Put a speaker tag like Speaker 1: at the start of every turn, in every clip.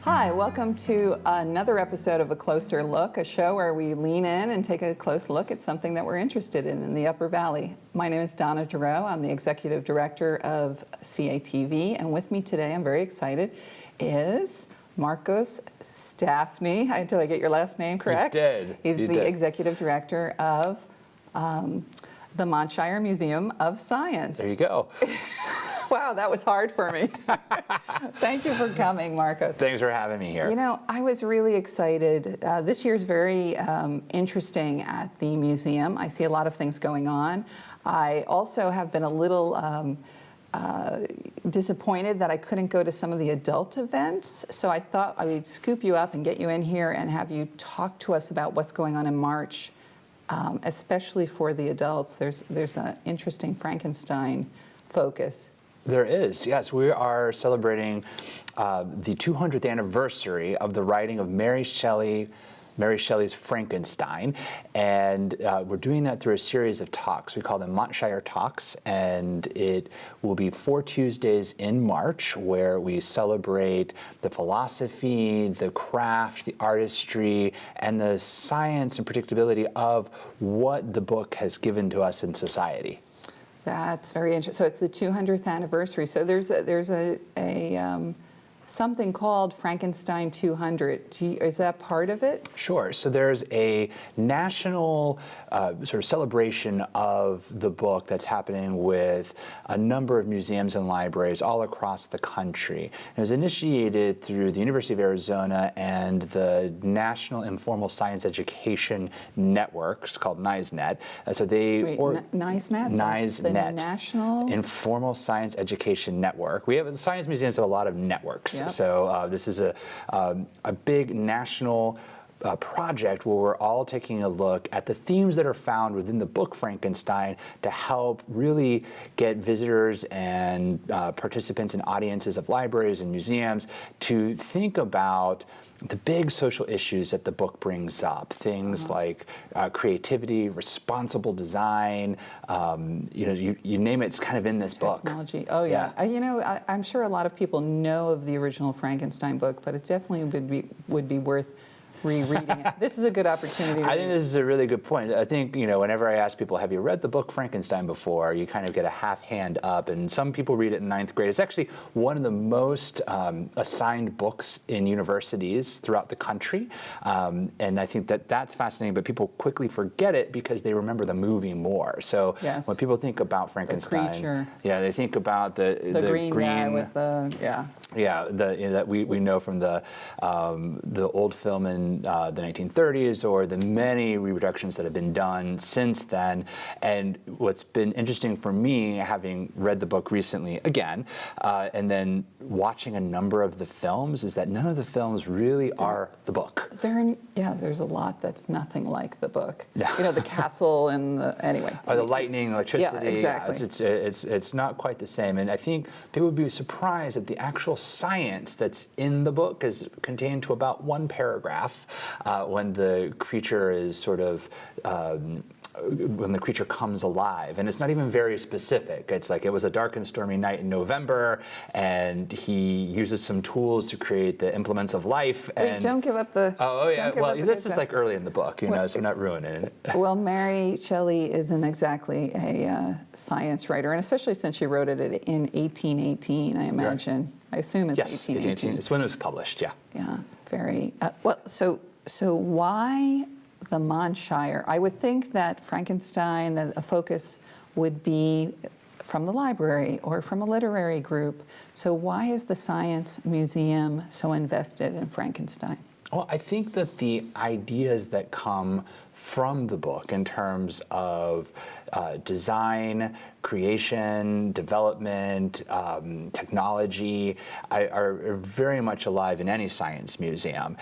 Speaker 1: Hi, welcome to another episode of A Closer Look, a show where we lean in and take a close look at something that we're interested in the Upper Valley. My name is Donna Giroux. I'm the Executive Director of CATV, and with me today, I'm very excited, is Marcos Stafne. Did I get your last name correct?
Speaker 2: You did.
Speaker 1: He's the Executive Director of the Montshire Museum of Science.
Speaker 2: There you go.
Speaker 1: Wow, that was hard for me. Thank you for coming, Marcos.
Speaker 2: Thanks for having me here.
Speaker 1: You know, I was really excited. This year's very interesting at the museum. I see a lot of things going on. I also have been a little disappointed that I couldn't go to some of the adult events. So I thought I would scoop you up and get you in here and have you talk to us about what's going on in March, especially for the adults. There's an interesting Frankenstein focus.
Speaker 2: There is, yes. We are celebrating the 200th anniversary of the writing of Mary Shelley's Frankenstein, and we're doing that through a series of talks. We call them Montshire Talks, and it will be 4 Tuesdays in March where we celebrate the philosophy, the craft, the artistry, and the science and predictability of what the book has given to us in society.
Speaker 1: That's very interesting. So it's the 200th anniversary. So there's something called Frankenstein200. Is that part of it?
Speaker 2: Sure. So there's a national sort of celebration of the book that's happening with a number of museums and libraries all across the country. It was initiated through the University of Arizona and the National Informal Science Education Network. It's called NISENet. So they
Speaker 1: NISENet?
Speaker 2: NISENet.
Speaker 1: The National
Speaker 2: Informal Science Education Network. The science museums have a lot of networks.
Speaker 1: Yep.
Speaker 2: So this is a big national project where we're all taking a look at the themes that are found within the book Frankenstein to help really get visitors and participants and audiences of libraries and museums to think about the big social issues that the book brings up, things like creativity, responsible design, you name it, it's kind of in this
Speaker 1: Technology.
Speaker 2: book.
Speaker 1: Oh, yeah. I'm sure a lot of people know of the original Frankenstein book, but it definitely would be worth rereading it. This is a good opportunity to
Speaker 2: I think this is a really good point. I think, whenever I ask people, have you read the book Frankenstein before, you kind of get a half hand up, and some people read it in 9th grade. It's actually one of the most assigned books in universities throughout the country, and I think that's fascinating, but people quickly forget it because they remember the movie more. So
Speaker 1: yes.
Speaker 2: When people think about Frankenstein,
Speaker 1: the creature.
Speaker 2: Yeah, they think about the
Speaker 1: green guy with the,
Speaker 2: that we know from the old film in the 1930s, or the many reproductions that have been done since then. And what's been interesting for me, having read the book recently again, and then watching a number of the films, is that none of the films really are the book.
Speaker 1: There's a lot that's nothing like the book.
Speaker 2: Yeah.
Speaker 1: The castle and anyway.
Speaker 2: Or the lightning, electricity.
Speaker 1: Yeah, exactly.
Speaker 2: It's not quite the same. And I think people would be surprised that the actual science that's in the book is contained to about 1 paragraph. When the creature is sort of when the creature comes alive, and it's not even very specific. It's like, it was a dark and stormy night in November, and he uses some tools to create the implements of life.
Speaker 1: Wait, don't give up the.
Speaker 2: Oh yeah, well, this is like early in the book, so we're not ruining it.
Speaker 1: Well, Mary Shelly isn't exactly a science writer, and especially since she wrote it in 1818, I imagine. Right. I assume it's 1818.
Speaker 2: It's when it was published. Yeah.
Speaker 1: Yeah. Very well. So why the Montshire? I would think that Frankenstein, that a focus would be from the library or from a literary group. So why is the Science Museum so invested in Frankenstein?
Speaker 2: Well, I think that the ideas that come from the book in terms of design, creation, development, technology are very much alive in any science museum.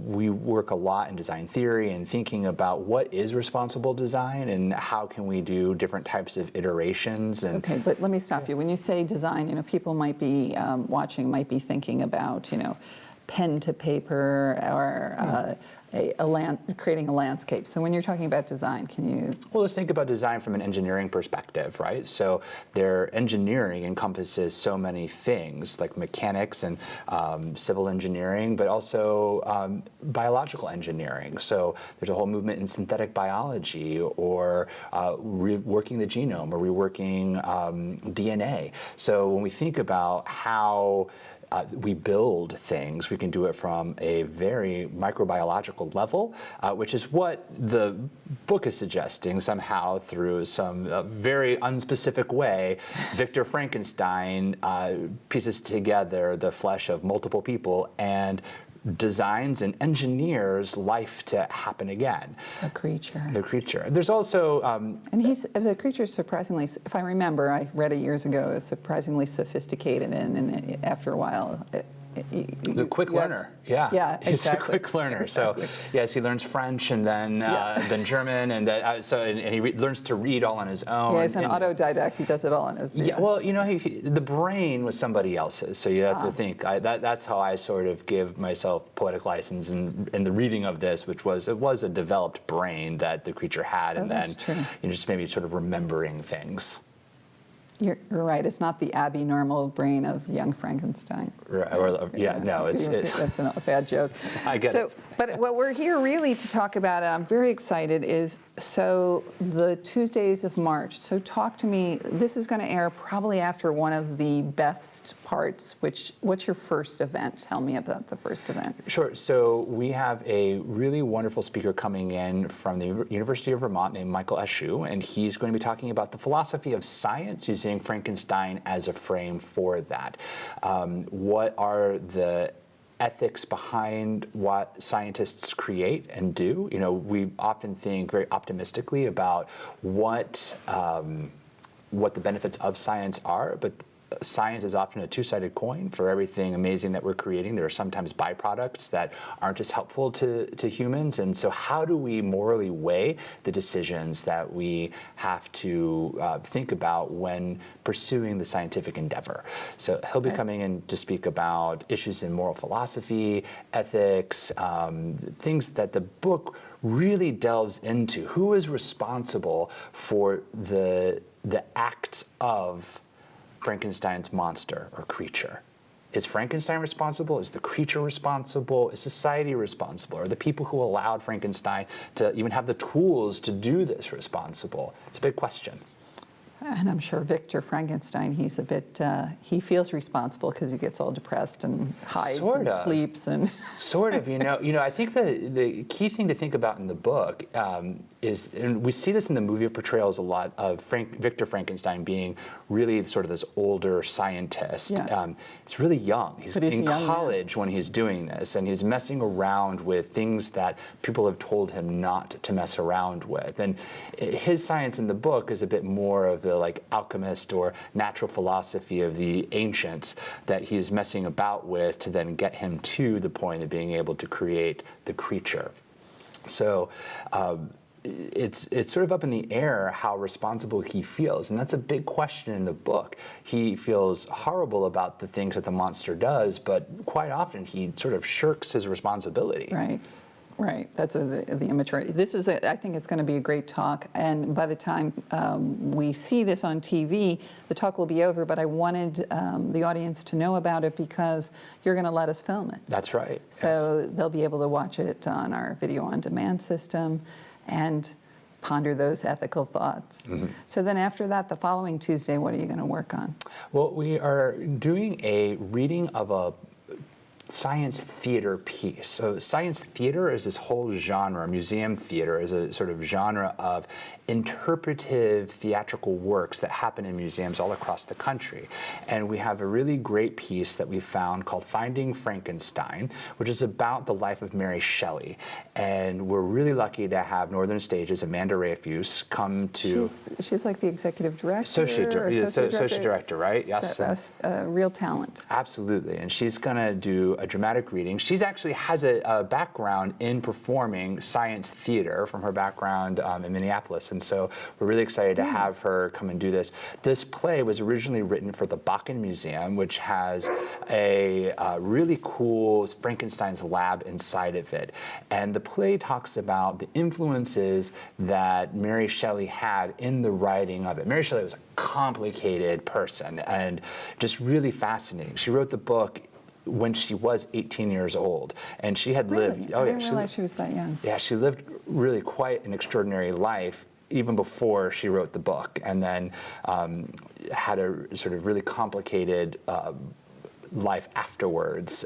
Speaker 2: We work a lot in design theory and thinking about what is responsible design and how can we do different types of iterations.
Speaker 1: Okay, but let me stop you. When you say design, people might be watching, might be thinking about, pen to paper or creating a landscape. So when you're talking about design, can you?
Speaker 2: Well, let's think about design from an engineering perspective, right? So their engineering encompasses so many things like mechanics and civil engineering, but also biological engineering. So there's a whole movement in synthetic biology, or reworking the genome, or reworking DNA. So when we think about how we build things, we can do it from a very microbiological level, which is what the book is suggesting somehow through some very unspecific way. Victor Frankenstein pieces together the flesh of multiple people and designs and engineers life to happen again.
Speaker 1: The creature.
Speaker 2: The creature. There's also...
Speaker 1: and the creature's surprisingly, if I remember, I read it years ago, is surprisingly sophisticated, and after a while...
Speaker 2: He's a quick learner. Yeah,
Speaker 1: exactly.
Speaker 2: He's a quick learner.
Speaker 1: Exactly.
Speaker 2: So yes, he learns French and then then German, and he learns to read all on his own.
Speaker 1: Yeah, he's an autodidact. He does it all on his.
Speaker 2: Yeah. Well, you know, the brain was somebody else's, so you have to think. That's how I sort of give myself poetic license in the reading of this, which was a developed brain that the creature had, and then just maybe sort of remembering things.
Speaker 1: You're right. It's not the abnormal brain of young Frankenstein.
Speaker 2: Right. No, it's
Speaker 1: that's a bad joke.
Speaker 2: I get it.
Speaker 1: But what we're here really to talk about, and I'm very excited, is the Tuesdays of March. So talk to me. This is going to air probably after one of the best parts. What's your first event? Tell me about the first event.
Speaker 2: Sure. So we have a really wonderful speaker coming in from the University of Vermont named Michael Eschu, and he's going to be talking about the philosophy of science using Frankenstein as a frame for that. What are the ethics behind what scientists create and do? You know, we often think very optimistically about what the benefits of science are, but science is often a two-sided coin. For everything amazing that we're creating, there are sometimes byproducts that aren't as helpful to humans. And so how do we morally weigh the decisions that we have to think about when pursuing the scientific endeavor? So he'll be coming in to speak about issues in moral philosophy, ethics, things that the book really delves into. Who is responsible for the acts of Frankenstein's monster or creature? Is Frankenstein responsible? Is the creature responsible? Is society responsible? Are the people who allowed Frankenstein to even have the tools to do this responsible? It's a big question.
Speaker 1: And I'm sure Victor Frankenstein, he's a bit, he feels responsible because he gets all depressed and hides and sleeps and. Sort of,
Speaker 2: you know. I think the key thing to think about in the book is, and we see this in the movie portrayals a lot of Victor Frankenstein being really sort of this older scientist.
Speaker 1: Yes.
Speaker 2: He's really young. He's in college
Speaker 1: man.
Speaker 2: When he's doing this, and he's messing around with things that people have told him not to mess around with. And his science in the book is a bit more of the like alchemist or natural philosophy of the ancients that he's messing about with to then get him to the point of being able to create the creature. So it's sort of up in the air how responsible he feels, and that's a big question in the book. He feels horrible about the things that the monster does, but quite often he sort of shirks his responsibility.
Speaker 1: Right. That's the immaturity. I think it's going to be a great talk, and by the time we see this on TV, the talk will be over, but I wanted the audience to know about it because you're going to let us film it.
Speaker 2: That's right.
Speaker 1: So they'll be able to watch it on our video on demand system and ponder those ethical thoughts. Mm-hmm. So then after that, the following Tuesday, what are you going to work on?
Speaker 2: Well, we are doing a reading of a science theater piece. So science theater is this whole genre. Museum theater is a sort of genre of interpretive theatrical works that happen in museums all across the country. And we have a really great piece that we found called Finding Frankenstein, which is about the life of Mary Shelly. And we're really lucky to have Northern Stage's Amanda Rafuse come to...
Speaker 1: She's like the executive director?
Speaker 2: Associate director, right? Yes.
Speaker 1: Real talent.
Speaker 2: Absolutely. And she's going to do a dramatic reading. She's actually has a background in performing science theater from her background in Minneapolis, and so we're really excited to have her come and do this. This play was originally written for the Bakken Museum, which has a really cool Frankenstein's lab inside of it. And the play talks about the influences that Mary Shelley had in the writing of it. Mary Shelley was a complicated person and just really fascinating. She wrote the book when she was 18 years old, and she had lived.
Speaker 1: I didn't realize she was that young.
Speaker 2: Yeah, she lived really quite an extraordinary life even before she wrote the book, and then had a sort of really complicated life afterwards.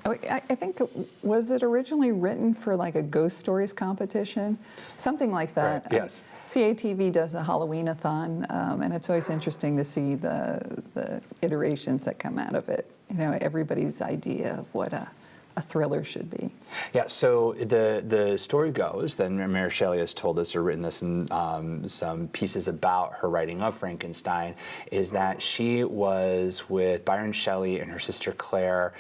Speaker 1: I think, was it originally written for like a ghost stories competition? Something like that.
Speaker 2: Right, yes.
Speaker 1: CATV does a Halloween-a-thon, and it's always interesting to see the iterations that come out of it. You know, everybody's idea of what a thriller should be.
Speaker 2: Yeah, so the story goes, then Mary Shelley has told us or written this in some pieces about her writing of Frankenstein, is that she was with Byron Shelley and her sister Claire,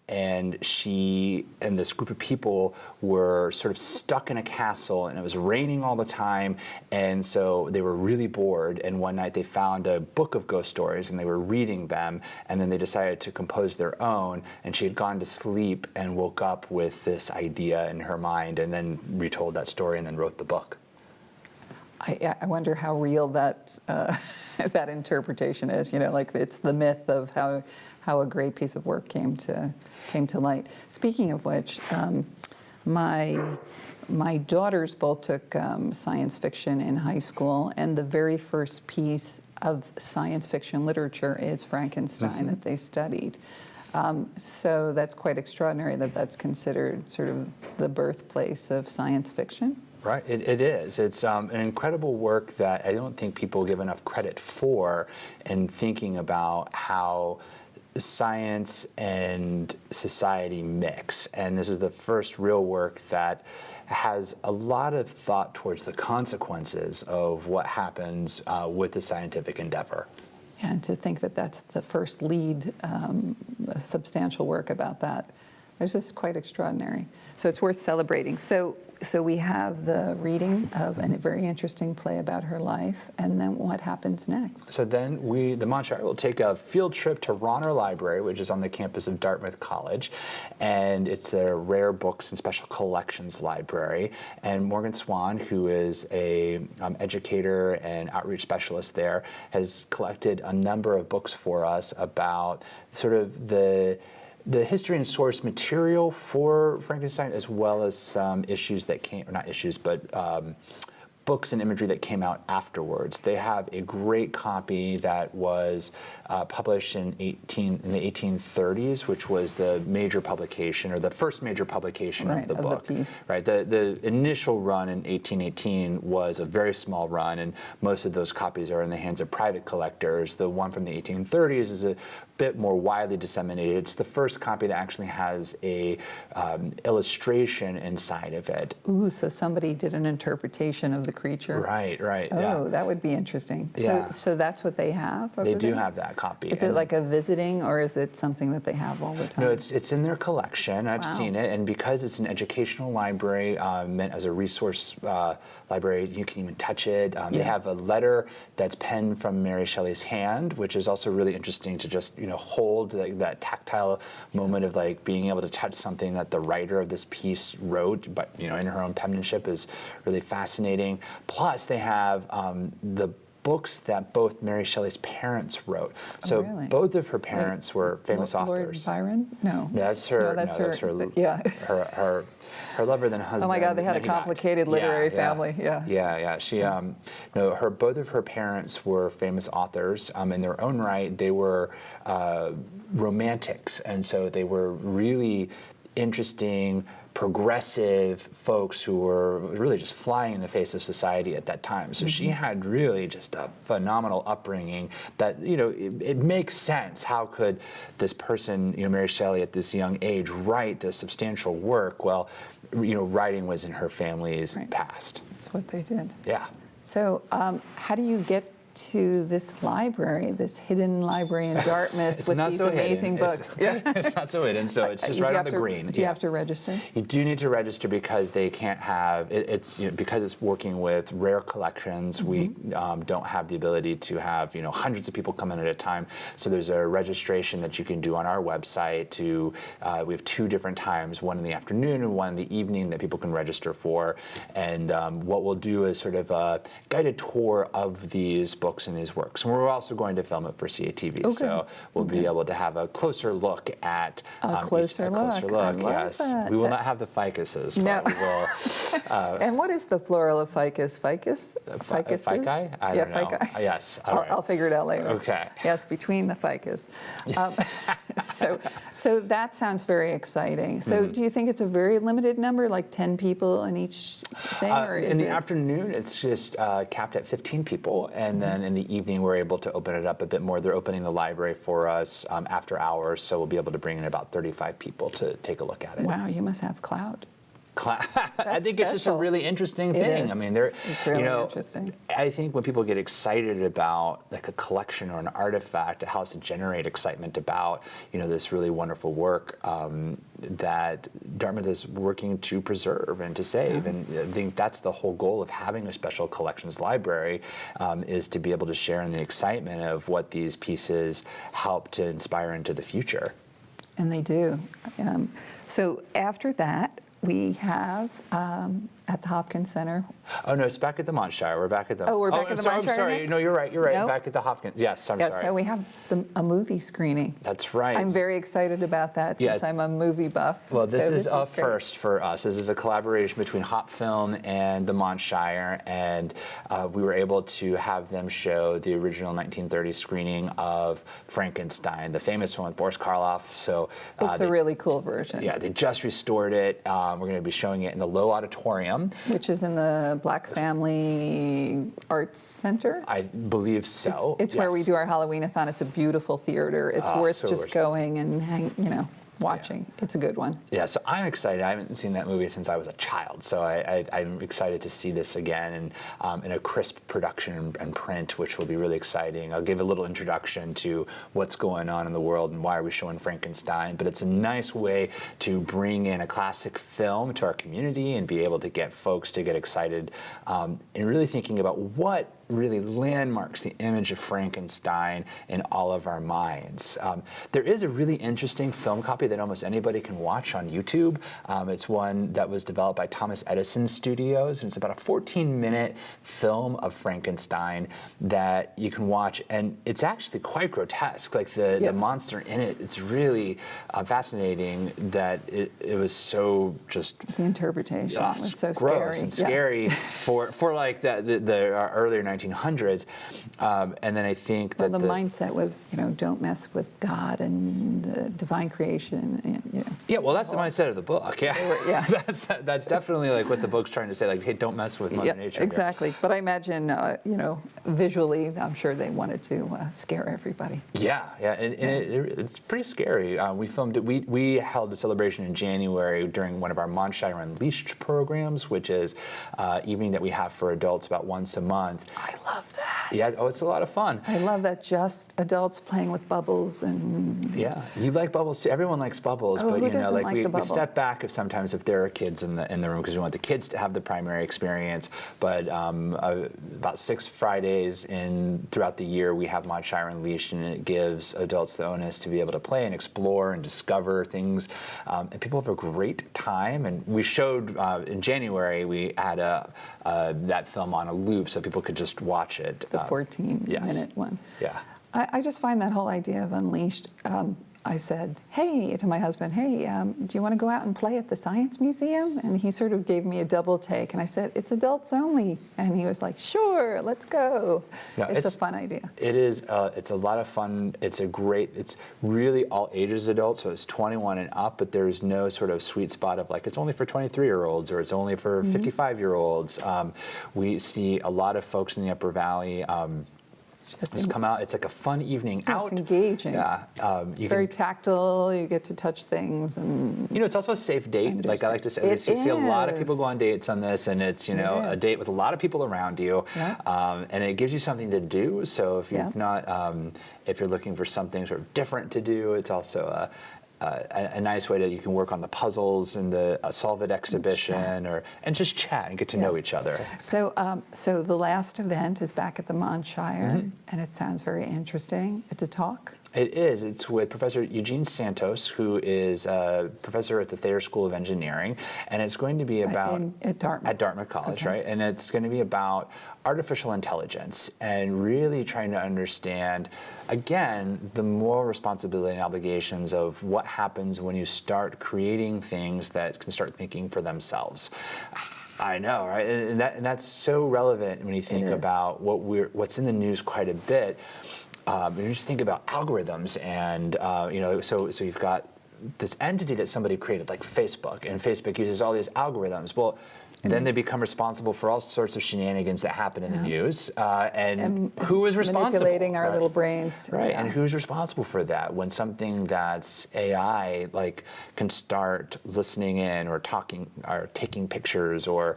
Speaker 2: and she and this group of people were sort of stuck in a castle, and it was raining all the time, and so they were really bored, and one night they found a book of ghost stories and they were reading them, and then they decided to compose their own, and she had gone to sleep and woke up with this idea in her mind and then retold that story and then wrote the book.
Speaker 1: I wonder how real that that interpretation is. You know, like it's the myth of how a great piece of work came to light. Speaking of which, my daughters both took science fiction in high school, and the very first piece of science fiction literature is Frankenstein that they studied. So that's quite extraordinary that that's considered sort of the birthplace of science fiction.
Speaker 2: Right, it is. It's an incredible work that I don't think people give enough credit for in thinking about how science and society mix. And this is the first real work that has a lot of thought towards the consequences of what happens with the scientific endeavor.
Speaker 1: And to think that that's the first lead substantial work about that, it's just quite extraordinary. So it's worth celebrating. So we have the reading of a very interesting play about her life, and then what happens next?
Speaker 2: So then the Montshire will take a field trip to Ronner Library, which is on the campus of Dartmouth College, and it's a rare books and special collections library. And Morgan Swan, who is a educator and outreach specialist there, has collected a number of books for us about sort of the history and source material for Frankenstein, as well as some issues that came, or not issues, but books and imagery that came out afterwards. They have a great copy that was published in the 1830s, which was the major publication, or the first major publication of the book.
Speaker 1: The piece.
Speaker 2: Right. The initial run in 1818 was a very small run, and most of those copies are in the hands of private collectors. The one from the 1830s is a bit more widely disseminated. It's the first copy that actually has a illustration inside of it.
Speaker 1: Ooh, so somebody did an interpretation of the creature.
Speaker 2: Right, right.
Speaker 1: Oh,
Speaker 2: yeah.
Speaker 1: That would be interesting.
Speaker 2: Yeah.
Speaker 1: So that's what they have over
Speaker 2: They do
Speaker 1: there?
Speaker 2: have that copy.
Speaker 1: Is it like a visiting, or is it something that they have all the time?
Speaker 2: No, it's in their collection. I've seen it, and because it's an educational library meant as a resource library, you can even touch it. They have a letter that's penned from Mary Shelley's hand, which is also really interesting to just hold that tactile moment of like being able to touch something that the writer of this piece wrote, but in her own penmanship, is really fascinating. Plus, they have the books that both Mary Shelley's parents wrote. So
Speaker 1: really?
Speaker 2: both of her parents were famous
Speaker 1: Lord
Speaker 2: authors.
Speaker 1: Byron? No.
Speaker 2: That's her.
Speaker 1: No, that's her.
Speaker 2: Yeah. her lover than husband.
Speaker 1: Oh my God, they had a complicated literary family. Yeah.
Speaker 2: Yeah. She, both of her parents were famous authors. In their own right, they were romantics, and so they were really interesting, progressive folks who were really just flying in the face of society at that time. So she had really just a phenomenal upbringing that, it makes sense. How could this person, Mary Shelley, at this young age, write this substantial work? Well, writing was in her family's past.
Speaker 1: That's what they did.
Speaker 2: Yeah.
Speaker 1: So how do you get to this library, this hidden library in Dartmouth with these amazing books.
Speaker 2: It's not so hidden, so it's just right on the green.
Speaker 1: Do you have to register?
Speaker 2: You do need to register because they can't have, because it's working with rare collections, we don't have the ability to have, hundreds of people come in at a time. So there's a registration that you can do on our website we have 2 different times, one in the afternoon and one in the evening that people can register for. And what we'll do is sort of a guided tour of these books and these works. And we're also going to film it for CATV, so we'll be able to have a closer look at
Speaker 1: a closer look.
Speaker 2: Yes,
Speaker 1: that.
Speaker 2: We will not have the ficuses.
Speaker 1: No.
Speaker 2: We will,
Speaker 1: and what is the plural of ficus? Ficus? Ficuses?
Speaker 2: Fici? I don't know.
Speaker 1: Fici.
Speaker 2: Yes.
Speaker 1: I'll figure it out later.
Speaker 2: Okay.
Speaker 1: Yes, between the ficus. So that sounds very exciting. So do you think it's a very limited number, like 10 people in each thing, or is
Speaker 2: in the
Speaker 1: it?
Speaker 2: afternoon, it's just capped at 15 people, and then in the evening, we're able to open it up a bit more. They're opening the library for us after hours, so we'll be able to bring in about 35 people to take a look at it.
Speaker 1: Wow, you must have clout.
Speaker 2: I think it's just a really interesting thing. I mean,
Speaker 1: it's really interesting.
Speaker 2: I think when people get excited about like a collection or an artifact, it helps to generate excitement about this really wonderful work that Dartmouth is working to preserve and to save. And I think that's the whole goal of having a special collections library is to be able to share in the excitement of what these pieces help to inspire into the future.
Speaker 1: And they do. So after that, we have at the Hopkins Center.
Speaker 2: Oh no, it's back at the Montshire. We're back at the.
Speaker 1: Oh, we're back at the Montshire.
Speaker 2: I'm sorry.
Speaker 1: Nick?
Speaker 2: No, you're right. You're right.
Speaker 1: No?
Speaker 2: Back at the Hopkins. Yes, I'm sorry.
Speaker 1: So we have a movie screening.
Speaker 2: That's right.
Speaker 1: I'm very excited about that since I'm a movie buff.
Speaker 2: Well, this is a
Speaker 1: great.
Speaker 2: first for us. This is a collaboration between Hop Film and the Montshire, and we were able to have them show the original 1930s screening of Frankenstein, the famous one with Boris Karloff. So
Speaker 1: it's a really cool version.
Speaker 2: Yeah, they just restored it. We're going to be showing it in the Low Auditorium,
Speaker 1: which is in the Black Family Arts Center.
Speaker 2: I believe so.
Speaker 1: It's where we do our Halloween-a-thon. It's a beautiful theater. It's worth just going and watching. Yeah. It's a good one.
Speaker 2: Yeah, so I'm excited. I haven't seen that movie since I was a child, so I'm excited to see this again and in a crisp production and print, which will be really exciting. I'll give a little introduction to what's going on in the world and why are we showing Frankenstein, but it's a nice way to bring in a classic film to our community and be able to get folks to get excited and really thinking about what really landmarks the image of Frankenstein in all of our minds. There is a really interesting film copy that almost anybody can watch on YouTube. It's one that was developed by Thomas Edison Studios, and it's about a 14-minute film of Frankenstein that you can watch, and it's actually quite grotesque. Like the monster in it, it's really fascinating that it was so just...
Speaker 1: The interpretation was so
Speaker 2: gross
Speaker 1: scary.
Speaker 2: And scary for like the earlier 1900s, and then I think that
Speaker 1: the mindset was, don't mess with God and the divine creation. And,
Speaker 2: Yeah, well, that's the mindset of the book. Yeah, that's definitely like what the book's trying to say. Like, hey, don't mess with Mother Nature.
Speaker 1: Exactly. Here. But I imagine, visually, I'm sure they wanted to scare everybody.
Speaker 2: Yeah, and it's pretty scary. We filmed it. We held a celebration in January during one of our Montshire Unleashed programs, which is evening that we have for adults about once a month.
Speaker 1: I love that.
Speaker 2: Yeah, it's a lot of fun.
Speaker 1: I love that, just adults playing with bubbles and...
Speaker 2: Yeah, you like bubbles too. Everyone likes bubbles, but
Speaker 1: who doesn't like the bubbles?
Speaker 2: We step back sometimes if there are kids in the room because we want the kids to have the primary experience. But about 6 Fridays throughout the year, we have Montshire Unleashed, and it gives adults the onus to be able to play and explore and discover things. And people have a great time. And we showed in January, we had that film on a loop so people could just watch it.
Speaker 1: The 14-minute one.
Speaker 2: Yeah.
Speaker 1: I just find that whole idea of Unleashed. I said, hey, to my husband, hey, do you want to go out and play at the Science Museum? And he sort of gave me a double take. And I said, it's adults only. And he was like, sure, let's go. Yeah, it's a fun idea.
Speaker 2: It is. It's a lot of fun. It's really all ages adults. So it's 21 and up, but there's no sort of sweet spot of like, it's only for 23-year-olds or it's only for 55-year-olds. We see a lot of folks in the Upper Valley Just come out. It's like a fun evening out.
Speaker 1: It's engaging.
Speaker 2: Yeah.
Speaker 1: It's very tactile. You get to touch things, and
Speaker 2: it's also a safe date. Like I like to say, we see a lot of people go on dates on this, and it's a date with a lot of people around you, and it gives you something to do. So if you've not, if you're looking for something sort of different to do, it's also a nice way that you can work on the puzzles and the Solve It exhibition, and just chat and get to know each other.
Speaker 1: So, so the last event is back at the Montshire, and it sounds very interesting. It's a talk.
Speaker 2: It is. It's with Professor Eugene Santos, who is a professor at the Thayer School of Engineering, and it's going to be about
Speaker 1: at
Speaker 2: Dartmouth College, right? And it's going to be about artificial intelligence and really trying to understand, again, the moral responsibility and obligations of what happens when you start creating things that can start thinking for themselves. I know, right? And that's so relevant when you think about what's in the news quite a bit. You just think about algorithms, and so you've got this entity that somebody created, like Facebook, and Facebook uses all these algorithms. Well, then they become responsible for all sorts of shenanigans that happen in the news, and who is responsible?
Speaker 1: Manipulating our little brains,
Speaker 2: right? And who's responsible for that when something that's AI can start listening in or talking or taking pictures or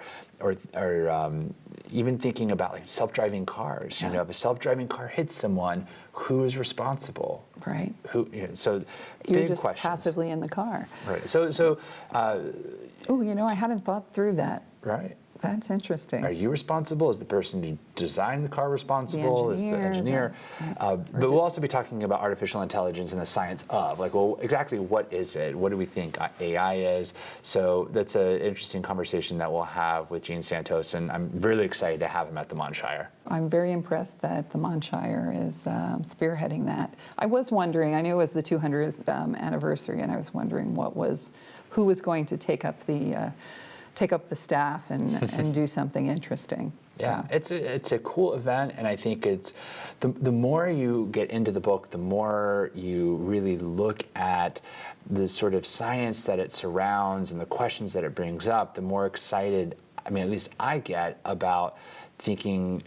Speaker 2: even thinking about self-driving cars. If a self-driving car hits someone, who is responsible?
Speaker 1: Right.
Speaker 2: So
Speaker 1: you're
Speaker 2: big
Speaker 1: just
Speaker 2: questions.
Speaker 1: passively in the car.
Speaker 2: Right. So.
Speaker 1: I hadn't thought through that.
Speaker 2: Right.
Speaker 1: That's interesting.
Speaker 2: Are you responsible? Is the person who designed the car responsible? Is the engineer? But we'll also be talking about artificial intelligence and the science of, exactly what is it? What do we think AI is? So that's an interesting conversation that we'll have with Gene Santos, and I'm really excited to have him at the Montshire.
Speaker 1: I'm very impressed that the Montshire is spearheading that. I was wondering, I knew it was the 200th anniversary, and I was wondering who was going to take up the staff and do something interesting. So.
Speaker 2: Yeah, it's a cool event, and I think it's the more you get into the book, the more you really look at the sort of science that it surrounds and the questions that it brings up, the more excited, at least I get about thinking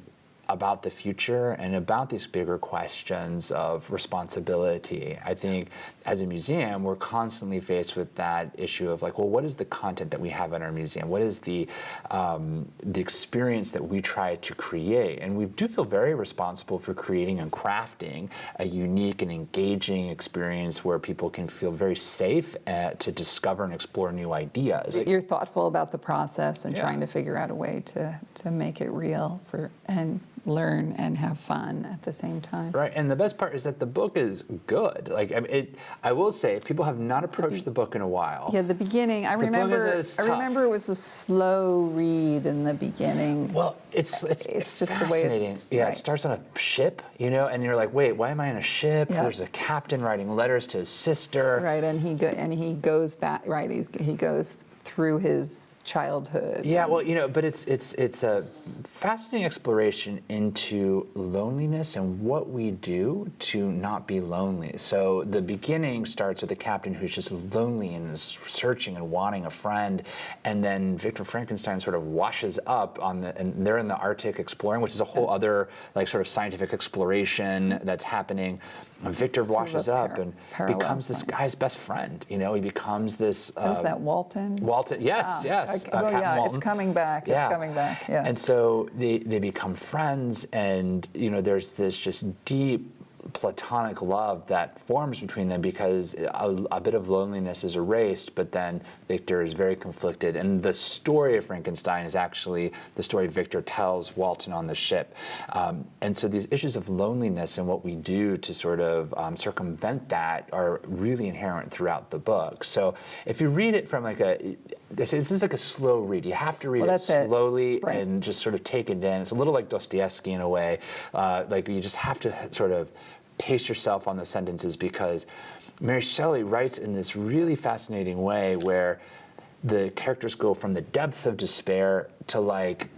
Speaker 2: about the future and about these bigger questions of responsibility. I think as a museum, we're constantly faced with that issue of what is the content that we have in our museum? What is the experience that we try to create? And we do feel very responsible for creating and crafting a unique and engaging experience where people can feel very safe to discover and explore new ideas.
Speaker 1: You're thoughtful about the process and trying to figure out a way to make it real and learn and have fun at the same time.
Speaker 2: Right, and the best part is that the book is good. I will say, if people have not approached the book in a while.
Speaker 1: Yeah, the beginning. I remember it was a slow read in the beginning.
Speaker 2: Well, it's
Speaker 1: just the way it's.
Speaker 2: Yeah, It starts on a ship, and you're like, wait, why am I in a ship?
Speaker 1: Yeah.
Speaker 2: There's a captain writing letters to his sister.
Speaker 1: Right, and he goes back. Right, he goes through his childhood.
Speaker 2: Yeah, but it's a fascinating exploration into loneliness and what we do to not be lonely. So the beginning starts with a captain who's just lonely and is searching and wanting a friend, and then Victor Frankenstein sort of washes up and they're in the Arctic exploring, which is a whole other sort of scientific exploration that's happening. And Victor washes up and becomes this guy's best friend. He becomes this.
Speaker 1: What is that, Walton?
Speaker 2: Walton, yes.
Speaker 1: Walton. It's coming back.
Speaker 2: Yeah.
Speaker 1: It's coming back. Yeah.
Speaker 2: And so they become friends, and there's this just deep platonic love that forms between them because a bit of loneliness is erased, but then Victor is very conflicted. And the story of Frankenstein is actually the story Victor tells Walton on the ship. And so these issues of loneliness and what we do to sort of circumvent that are really inherent throughout the book. So if you read it from this is like a slow read. You have to read it slowly and just sort of take it in. It's a little like Dostoevsky in a way. You just have to sort of pace yourself on the sentences because Mary Shelley writes in this really fascinating way where the characters go from the depths of despair to like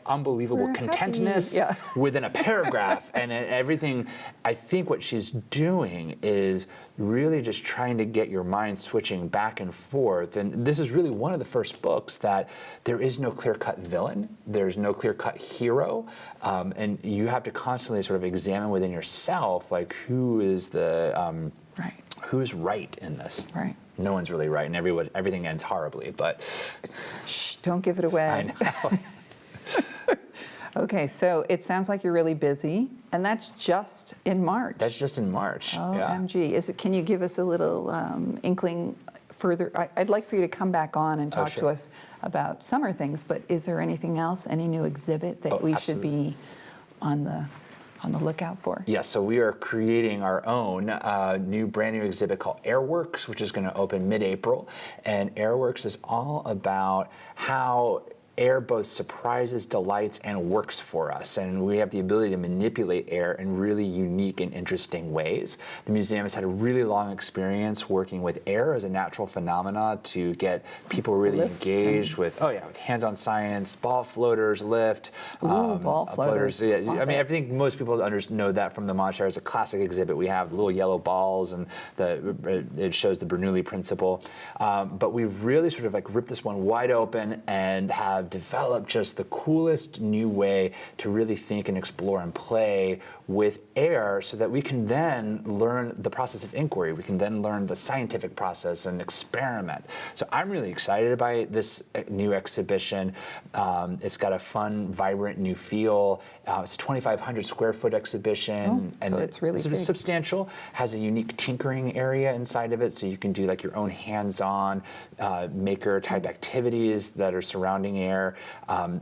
Speaker 2: unbelievable
Speaker 1: We're
Speaker 2: contentedness
Speaker 1: happy. Yeah.
Speaker 2: within a paragraph. And everything, I think what she's doing is really just trying to get your mind switching back and forth. And this is really one of the first books that there is no clear-cut villain, there's no clear-cut hero, and you have to constantly sort of examine within yourself, like who is the
Speaker 1: Right.
Speaker 2: who's right in this.
Speaker 1: Right.
Speaker 2: No one's really right, and everything ends horribly. But
Speaker 1: Shh, don't give it away.
Speaker 2: I know.
Speaker 1: Okay, so it sounds like you're really busy, and that's just in March.
Speaker 2: That's just in March. Yeah.
Speaker 1: OMG. Can you give us a little inkling further? I'd like for you to come back on and talk to
Speaker 2: sure.
Speaker 1: us about summer things, but is there anything else, any new exhibit that we should be on the lookout for?
Speaker 2: Yeah, so we are creating our own brand new exhibit called Airworks, which is going to open mid-April. And Airworks is all about how air both surprises, delights, and works for us. And we have the ability to manipulate air in really unique and interesting ways. The museum has had a really long experience working with air as a natural phenomena to get people really engaged with hands-on science, ball floaters, lift.
Speaker 1: Ball floaters.
Speaker 2: Yeah, I mean, I think most people know that from the Montshire as a classic exhibit. We have little yellow balls, and it shows the Bernoulli principle. But we've really sort of like ripped this one wide open and have developed just the coolest new way to really think and explore and play with air, so that we can then learn the process of inquiry. We can then learn the scientific process and experiment. So I'm really excited about this new exhibition. It's got a fun, vibrant new feel. It's a 2,500 square foot exhibition, and
Speaker 1: so it's really big.
Speaker 2: Substantial. Has a unique tinkering area inside of it, so you can do like your own hands-on maker type activities that are surrounding air.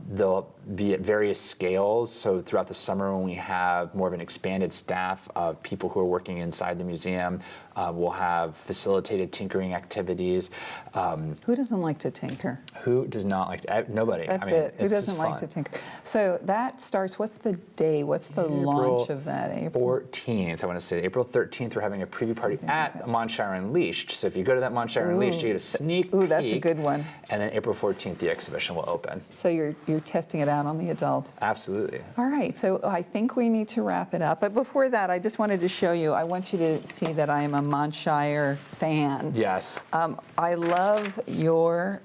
Speaker 2: They'll be at various scales. So throughout the summer, when we have more of an expanded staff of people who are working inside the museum, we'll have facilitated tinkering activities.
Speaker 1: Who doesn't like to tinker?
Speaker 2: Who does not like to? Nobody.
Speaker 1: That's
Speaker 2: I mean,
Speaker 1: it. Who doesn't like to tinker? So that starts, what's the day? What's the launch of that? April
Speaker 2: 14th, I want to say. April 13th, we're having a preview party at Montshire Unleashed. So if you go to that Montshire Unleashed, you get a sneak peek.
Speaker 1: That's a good one.
Speaker 2: And then April 14th, the exhibition will open.
Speaker 1: So you're testing it out on the adults.
Speaker 2: Absolutely.
Speaker 1: All right, so I think we need to wrap it up. But before that, I just wanted to show you, I want you to see that I am a Montshire fan.
Speaker 2: Yes.
Speaker 1: I love your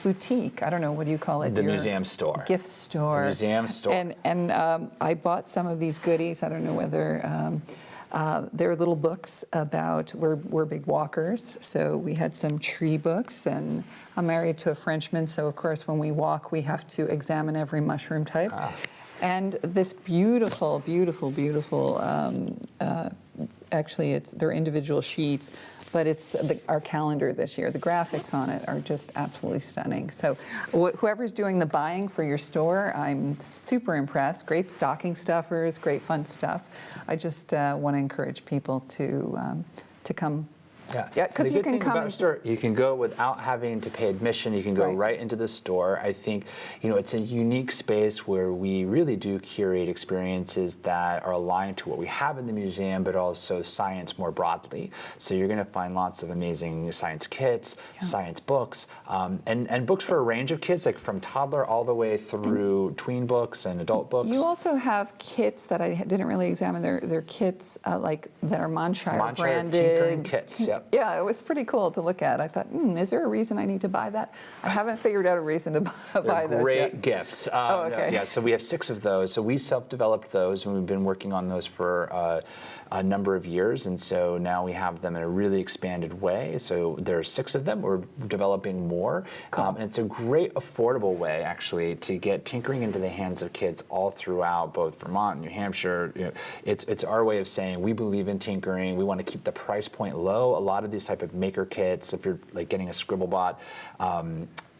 Speaker 1: boutique. I don't know, what do you call it?
Speaker 2: The
Speaker 1: Your
Speaker 2: museum store.
Speaker 1: Gift store.
Speaker 2: The museum store.
Speaker 1: And I bought some of these goodies. I don't know whether they're little books about, we're big walkers, so we had some tree books, and I'm married to a Frenchman, so of course when we walk we have to examine every mushroom type. And this beautiful, beautiful, beautiful, actually they're individual sheets, but it's our calendar this year. The graphics on it are just absolutely stunning. So whoever's doing the buying for your store, I'm super impressed. Great stocking stuffers, great fun stuff. I just want to encourage people to come. Yeah, because you can come.
Speaker 2: About a store, you can go without having to pay admission. You can go right into the store. I think, it's a unique space where we really do curate experiences that are aligned to what we have in the museum, but also science more broadly. So you're going to find lots of amazing science kits, science books, and books for a range of kids, like from toddler all the way through tween books and adult books.
Speaker 1: You also have kits that I didn't really examine. They're kits like that are Montshire branded.
Speaker 2: Tinkering kits. Yep.
Speaker 1: Yeah, it was pretty cool to look at. I thought, is there a reason I need to buy that? I haven't figured out a reason to buy those
Speaker 2: great
Speaker 1: yet.
Speaker 2: gifts.
Speaker 1: Okay.
Speaker 2: Yeah, so we have 6 of those. So we self-developed those, and we've been working on those for a number of years, and so now we have them in a really expanded way. So there are 6 of them. We're developing more.
Speaker 1: Cool.
Speaker 2: And it's a great, affordable way, actually, to get tinkering into the hands of kids all throughout both Vermont and New Hampshire. It's our way of saying we believe in tinkering. We want to keep the price point low. A lot of these type of maker kits, if you're like getting a Scribblebot,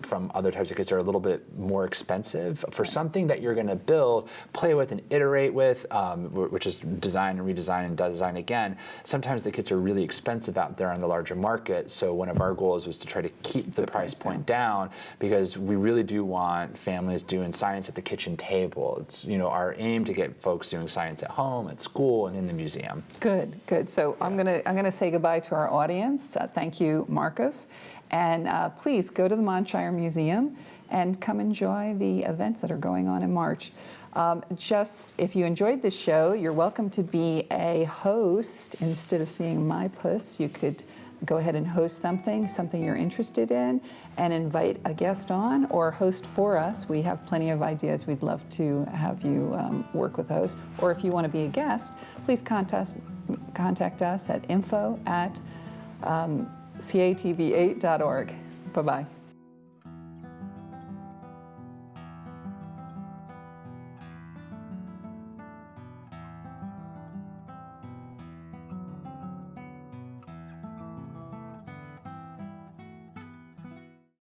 Speaker 2: from other types of kits are a little bit more expensive. For something that you're going to build, play with, and iterate with, which is design and redesign and design again, sometimes the kits are really expensive out there on the larger market. So one of our goals was to try to keep the price point down, because we really do want families doing science at the kitchen table. It's our aim to get folks doing science at home, at school, and in the museum.
Speaker 1: Good. So I'm gonna say goodbye to our audience. Thank you, Marcus. And please go to the Montshire Museum and come enjoy the events that are going on in March. Just if you enjoyed this show, you're welcome to be a host. Instead of seeing my puss, you could go ahead and host something you're interested in, and invite a guest on or host for us. We have plenty of ideas. We'd love to have you work with those. Or if you want to be a guest, please contact us at info@catv8.org. Bye-bye.